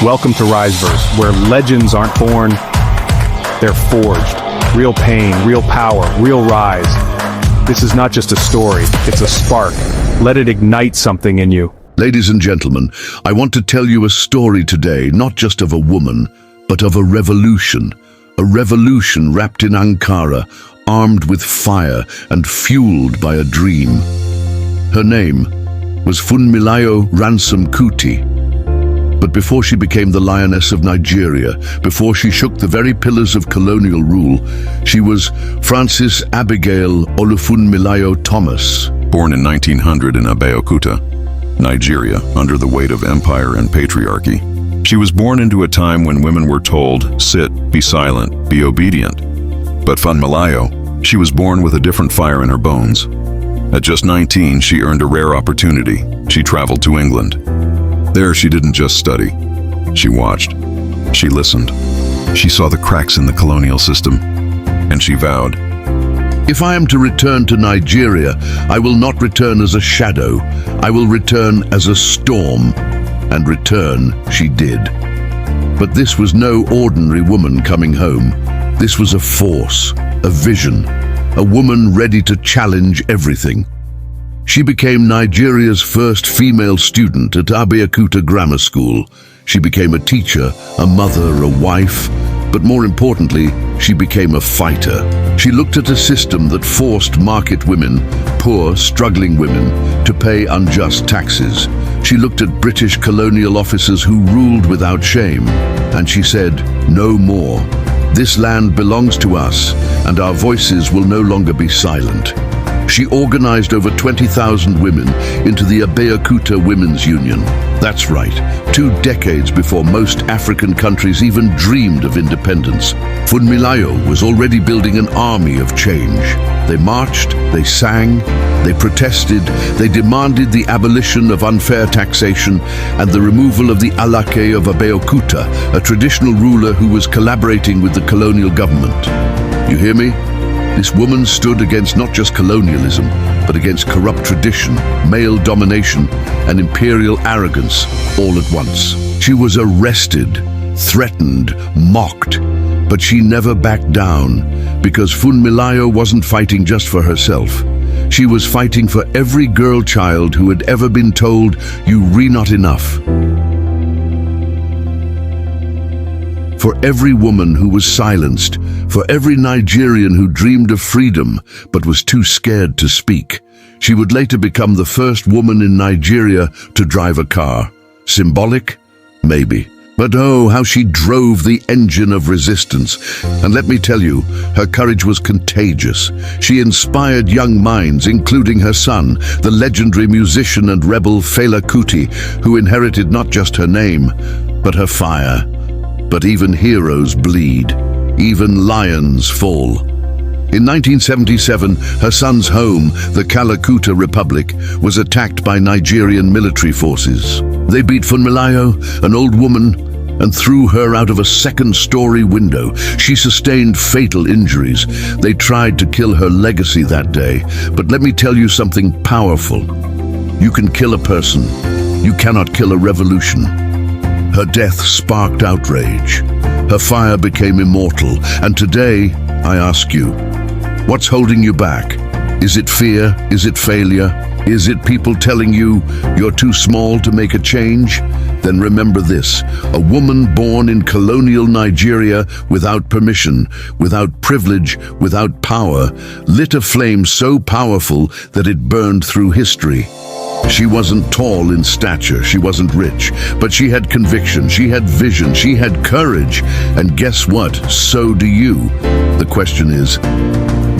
Welcome to Riseverse, where legends aren't born, they're forged. Real pain, real power, real rise. This is not just a story, it's a spark. Let it ignite something in you. Ladies and gentlemen, I want to tell you a story today, not just of a woman, but of a revolution. A revolution wrapped in Ankara, armed with fire and fueled by a dream. Her name was Funmilayo Ransome-Kuti. But before she became the Lioness of Nigeria, before she shook the very pillars of colonial rule, she was Frances Abigail Olufunmilayo Thomas. Born in 1900 in Abeokuta, Nigeria, under the weight of empire and patriarchy. She was born into a time when women were told, sit, be silent, be obedient. But Funmilayo, she was born with a different fire in her bones. At just 19, she earned a rare opportunity. She traveled to England. There, she didn't just study. She watched. She listened. She saw the cracks in the colonial system. And she vowed, If I am to return to Nigeria, I will not return as a shadow. I will return as a storm. And return she did. But this was no ordinary woman coming home. This was a force, a vision, a woman ready to challenge everything. She became Nigeria's first female student at Abeokuta Grammar School. She became a teacher, a mother, a wife, but more importantly, she became a fighter. She looked at a system that forced market women, poor, struggling women, to pay unjust taxes. She looked at British colonial officers who ruled without shame, and she said, no more. This land belongs to us, and our voices will no longer be silent. She organized over 20,000 women into the Abeokuta Women's Union. That's right, 2 decades before most African countries even dreamed of independence. Funmilayo was already building an army of change. They marched, they sang, they protested, they demanded the abolition of unfair taxation and the removal of the Alake of Abeokuta, a traditional ruler who was collaborating with the colonial government. You hear me? This woman stood against not just colonialism, but against corrupt tradition, male domination, and imperial arrogance all at once. She was arrested, threatened, mocked, but she never backed down, because Funmilayo wasn't fighting just for herself. She was fighting for every girl child who had ever been told, you re not enough. For every woman who was silenced, for every Nigerian who dreamed of freedom but was too scared to speak. She would later become the first woman in Nigeria to drive a car. Symbolic? Maybe. But oh, how she drove the engine of resistance. And let me tell you, her courage was contagious. She inspired young minds, including her son, the legendary musician and rebel Fela Kuti, who inherited not just her name, but her fire. But even heroes bleed, even lions fall. In 1977, her son's home, the Kalakuta Republic, was attacked by Nigerian military forces. They beat Funmilayo, an old woman, and threw her out of a second-story window. She sustained fatal injuries. They tried to kill her legacy that day. But let me tell you something powerful. You can kill a person. You cannot kill a revolution. Her death sparked outrage. Her fire became immortal. And today, I ask you, what's holding you back? Is it fear? Is it failure? Is it people telling you you're too small to make a change? Then remember this, a woman born in colonial Nigeria without permission, without privilege, without power, lit a flame so powerful that it burned through history. She wasn't tall in stature, she wasn't rich, but she had conviction, she had vision, she had courage. And guess what? So do you. The question is,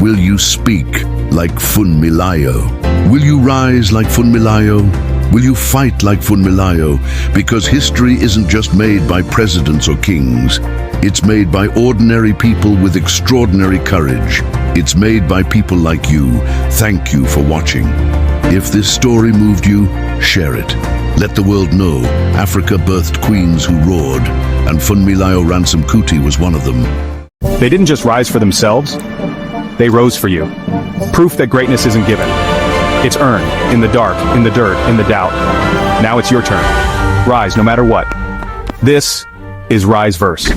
will you speak like Funmilayo? Will you rise like Funmilayo? Will you fight like Funmilayo? Because history isn't just made by presidents or kings. It's made by ordinary people with extraordinary courage. It's made by people like you. Thank you for watching. If this story moved you, share it. Let the world know Africa birthed queens who roared, and Funmilayo Ransome-Kuti was one of them. They didn't just rise for themselves, they rose for you. Proof that greatness isn't given. It's earned, in the dark, in the dirt, in the doubt. Now it's your turn. Rise no matter what. This is Rise Verse.